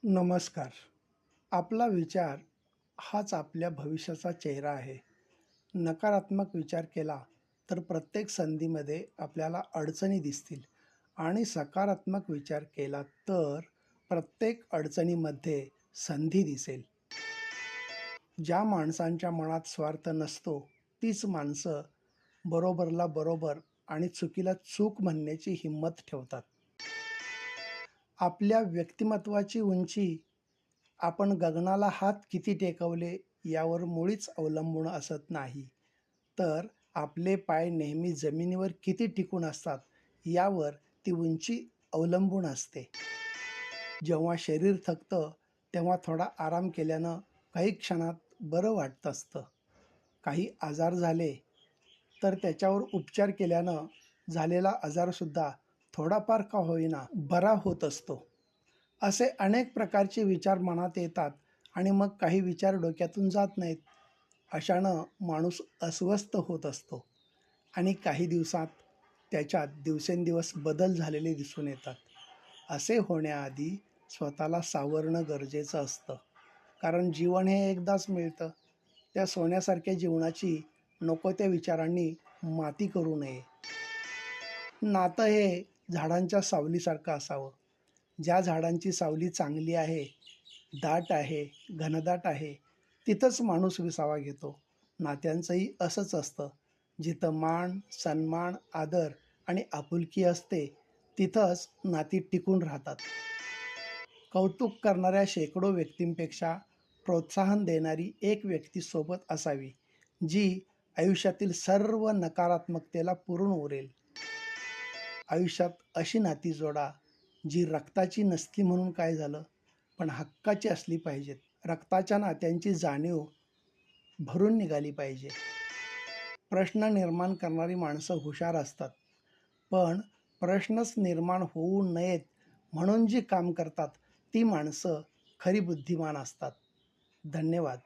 नमस्कार. आपला विचार हाच आपल्या भविष्याचा चेहरा आहे. नकारात्मक विचार केला तर प्रत्येक संधीमध्ये आपल्याला अडचणी दिसतील आणि सकारात्मक विचार केला तर प्रत्येक अडचणीमध्ये संधी दिसेल. ज्या माणसांच्या मनात स्वार्थ नसतो तीच माणसं बरोबरला बरोबर आणि चुकीला चूक म्हणण्याची हिंमत ठेवतात. आपल्या व्यक्तिमत्त्वाची उंची आपण गगनाला हात किती टेकवले यावर मुळीच अवलंबून असत नाही, तर आपले पाय नेहमी जमिनीवर किती टिकून असतात यावर ती उंची अवलंबून असते. जेव्हा शरीर थकतं तेव्हा थोडा आराम केल्यानं काही क्षणात बरं वाटत असतं. काही आजार झाले तर त्याच्यावर उपचार केल्यानं झालेला आजारसुद्धा थोडाफार का होईना बरा होत असतो. असे अनेक प्रकारचे विचार मनात येतात आणि मग काही विचार डोक्यातून जात नाहीत. अशानं माणूस अस्वस्थ होत असतो आणि काही दिवसात त्याच्यात दिवसेंदिवस बदल झालेले दिसून येतात. असे होण्याआधी स्वतःला सावरणं गरजेचं असतं, कारण जीवन हे एकदाच मिळतं. त्या सोन्यासारख्या जीवनाची नको त्या विचारांनी माती करू नये. नातं हे झाडांच्या सावलीसारखं असावं. ज्या झाडांची सावली चांगली आहे, दाट आहे, घनदाट आहे, तिथंच माणूस विसावा घेतो. नात्यांचंही असंच असतं. जिथं मान, सन्मान, आदर आणि आपुलकी असते, तिथंच नाती टिकून राहतात. कौतुक करणाऱ्या शेकडो व्यक्तींपेक्षा प्रोत्साहन देणारी एक व्यक्ती सोबत असावी, जी आयुष्यातील सर्व नकारात्मकतेला पुरून उरेल. आयुष्यात अशी नाती जोडा, जी रक्ताची नसली म्हणून काय झालं, पण हक्काची असली पाहिजेत. रक्ताच्या नात्यांची जाणीव भरून निघाली पाहिजे. प्रश्न निर्माण करणारी माणसं हुशार असतात, पण प्रश्नच निर्माण होऊ नयेत म्हणून जी काम करतात ती माणसं खरी बुद्धिमान असतात. धन्यवाद.